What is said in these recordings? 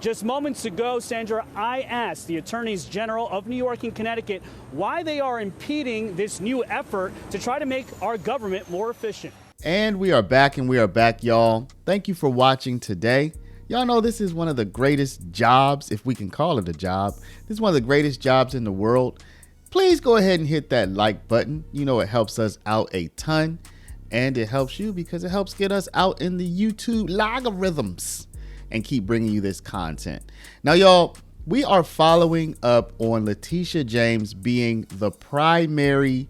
Just moments ago, Sandra, I asked the attorneys general of New York and Connecticut why they are impeding this new effort to try to make our government more efficient. And we are back, y'all. Thank you for watching today. Y'all know this is one of the greatest jobs, if we can call it a job. This is one of the greatest jobs in the world. Please go ahead and hit that like button. You know it helps us out a ton. And it helps you because it helps get us out in the YouTube logarithms and keep bringing you this content. Now, y'all, we are following up on Letitia James being the primary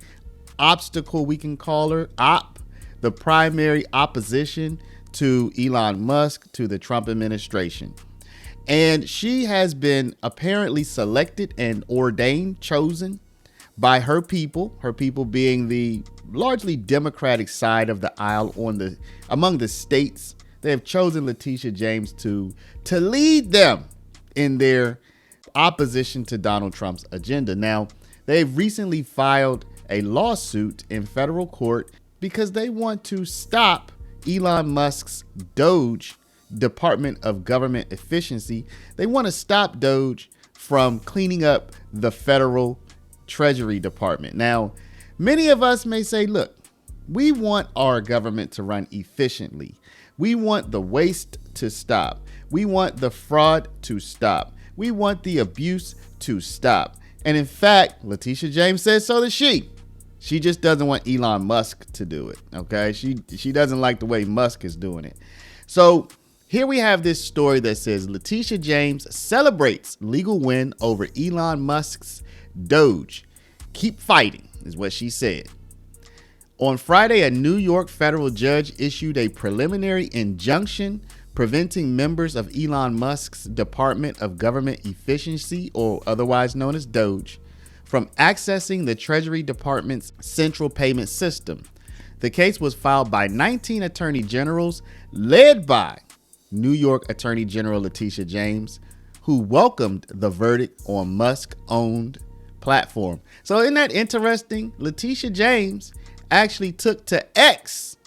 obstacle, we can call her, the primary opposition to Elon Musk, to the Trump administration. And she has been apparently selected and ordained, chosen by her people being the largely Democratic side of the aisle among the states. They have chosen Letitia James to lead them in their opposition to Donald Trump's agenda. Now, they've recently filed a lawsuit in federal court because they want to stop Elon Musk's Doge, Department of Government Efficiency. They want to stop Doge from cleaning up the federal Treasury Department. Now, many of us may say, look, we want our government to run efficiently. We want the waste to stop. We want the fraud to stop. We want the abuse to stop. And in fact, Letitia James says so does she. She just doesn't want Elon Musk to do it. Okay. She doesn't like the way Musk is doing it. So here we have this story that says Letitia James celebrates legal win over Elon Musk's Doge. Keep fighting is what she said. On Friday, a New York federal judge issued a preliminary injunction preventing members of Elon Musk's Department of Government Efficiency, or otherwise known as Doge, from accessing the Treasury Department's central payment system. The case was filed by 19 attorney generals, led by New York Attorney General Letitia James, who welcomed the verdict on Musk-owned platform. So isn't that interesting? Letitia James actually took to X.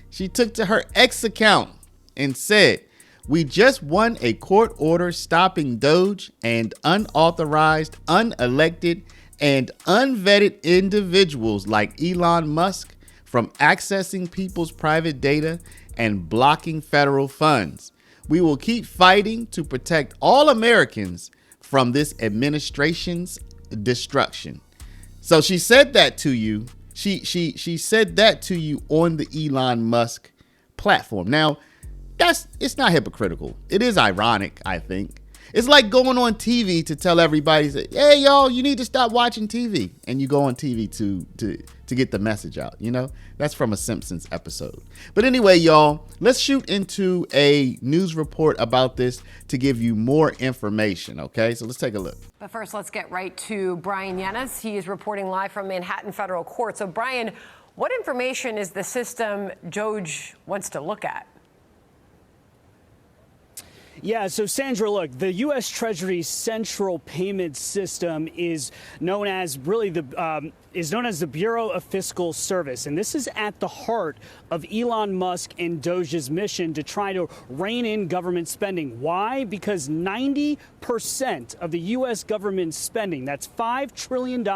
She took to her X account and said, we just won a court order stopping Doge and unauthorized, unelected, and unvetted individuals like Elon Musk from accessing people's private data and blocking federal funds. We will keep fighting to protect all Americans from this administration's destruction. So she said that to you. She said that to you on the Elon Musk platform. Now, it's not hypocritical. It is ironic, I think. It's like going on TV to tell everybody, hey, y'all, you need to stop watching TV. And you go on TV to get the message out. You know, that's from a Simpsons episode. But anyway, y'all, let's shoot into a news report about this to give you more information. OK, so let's take a look. But first, let's get right to Brian Yanis. He is reporting live from Manhattan Federal Court. So, Brian, what information is the system Doge wants to look at? Yeah, so Sandra, look, the U.S. Treasury Central Payment System is known as the Bureau of Fiscal Service, and this is at the heart of Elon Musk and Doge's mission to try to rein in government spending. Why? Because 90% of the U.S. government spending, that's $5 trillion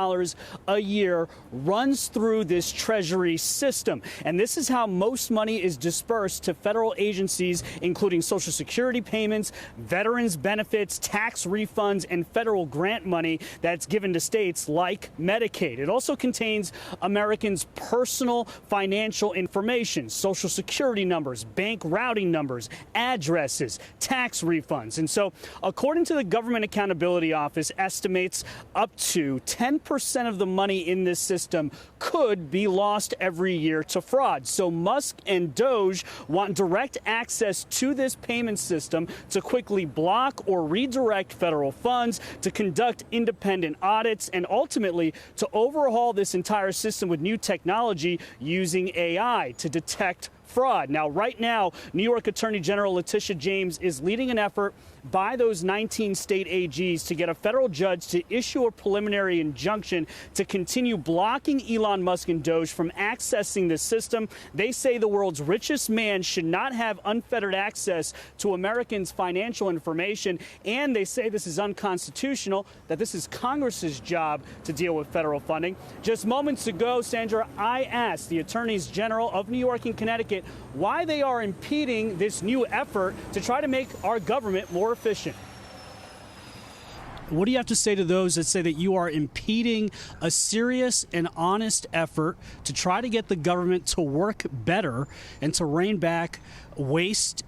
a year, runs through this Treasury system, and this is how most money is dispersed to federal agencies, including Social Security payments, veterans benefits, tax refunds, and federal grant money that's given to states like Medicaid. It also contains Americans' personal financial information, Social Security numbers, bank routing numbers, addresses, tax refunds. And so, according to the Government Accountability Office, estimates up to 10% of the money in this system could be lost every year to fraud. So Musk and Doge want direct access to this payment system to quickly block or redirect federal funds, to conduct independent audits, and ultimately to overhaul this entire system with new technology using AI to detect fraud. Now, right now, New York Attorney General Letitia James is leading an effort by those 19 state AGs to get a federal judge to issue a preliminary injunction to continue blocking Elon Musk and Doge from accessing the system. They say the world's richest man should not have unfettered access to Americans' financial information, and they say this is unconstitutional, that this is Congress's job to deal with federal funding. Just moments ago, Sandra, I asked the attorneys general of New York and Connecticut why they are impeding this new effort to try to make our government more efficient. What do you have to say to those that say that you are impeding a serious and honest effort to try to get the government to work better and to rein back waste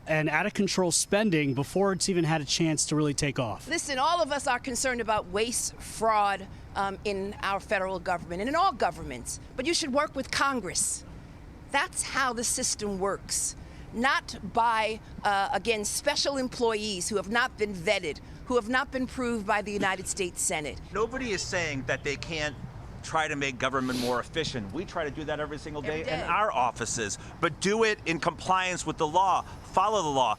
and out-of-control spending before it's even had a chance to really take off? Listen, all of us are concerned about waste, fraud in our federal government and in all governments, but you should work with Congress. That's how the system works. Not by, again, special employees who have not been vetted, who have not been proved by the United States Senate. Nobody is saying that they can't try to make government more efficient. We try to do that every single day in our offices, but do it in compliance with the law. Follow the law.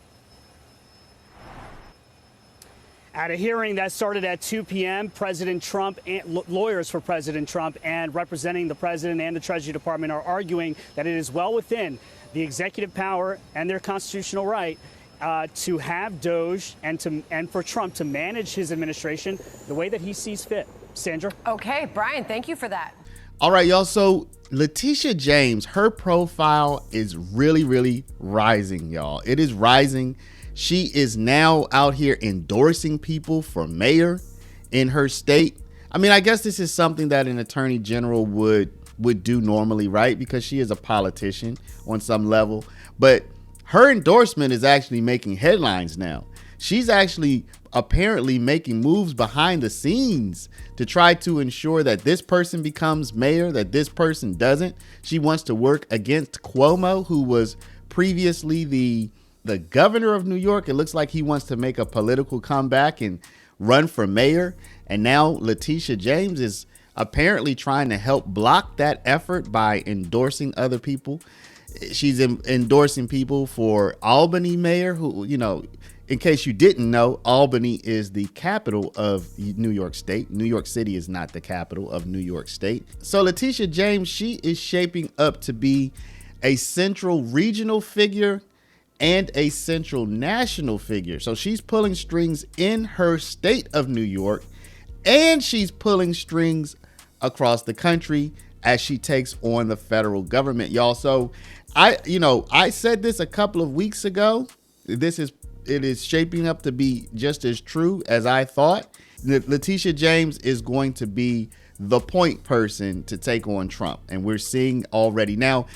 At a hearing that started at 2 p.m., President Trump and lawyers for President Trump and representing the president and the Treasury Department are arguing that it is well within the executive power and their constitutional right to have Doge and for Trump to manage his administration the way that he sees fit. Sandra? Okay, Brian, thank you for that. All right, y'all. So Letitia James, her profile is really, really rising, y'all. It is rising. She is now out here endorsing people for mayor in her state. I mean, I guess this is something that an attorney general would do normally, right? Because she is a politician on some level. But her endorsement is actually making headlines now. She's actually apparently making moves behind the scenes to try to ensure that this person becomes mayor, that this person doesn't. She wants to work against Cuomo, who was previously the governor of New York. It looks like he wants to make a political comeback and run for mayor. And now Letitia James is apparently trying to help block that effort by endorsing other people. She's endorsing people for Albany mayor, who, you know, in case you didn't know, Albany is the capital of New York State. New York City is not the capital of New York State. So Letitia James, she is shaping up to be a central regional figure and a central national figure. So she's pulling strings in her state of New York, and she's pulling strings across the country as she takes on the federal government, y'all. So I said this a couple of weeks ago. It is shaping up to be just as true as I thought. Letitia James is going to be the point person to take on Trump, and we're seeing already. Now,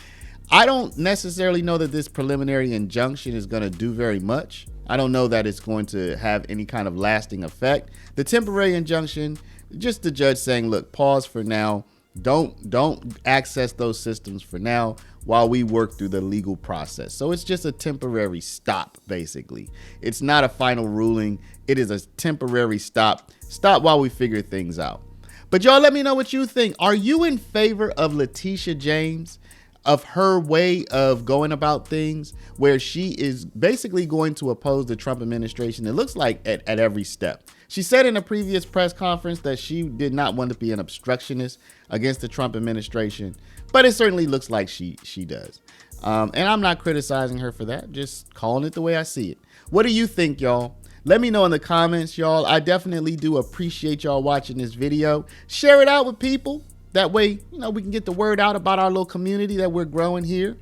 I don't necessarily know that this preliminary injunction is going to do very much. I don't know that it's going to have any kind of lasting effect. The temporary injunction, just the judge saying, look, pause for now. Don't access those systems for now while we work through the legal process. So it's just a temporary stop, basically. It's not a final ruling. It is a temporary stop while we figure things out. But y'all, let me know what you think. Are you in favor of Letitia James, of her way of going about things, where she is basically going to oppose the Trump administration? It looks like at every step. She said in a previous press conference that she did not want to be an obstructionist against the Trump administration, but it certainly looks like she does. And I'm not criticizing her for that, just calling it the way I see it. What do you think, y'all? Let me know in the comments, y'all. I definitely do appreciate y'all watching this video. Share it out with people. That way, we can get the word out about our little community that we're growing here.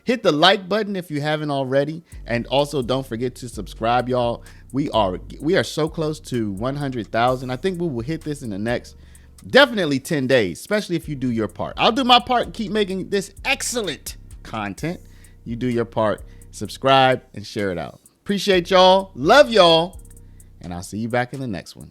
Hit the like button if you haven't already. And also don't forget to subscribe, y'all. We are so close to 100,000. I think we will hit this in the next definitely 10 days, especially if you do your part. I'll do my part and keep making this excellent content. You do your part, subscribe and share it out. Appreciate y'all. Love y'all. And I'll see you back in the next one.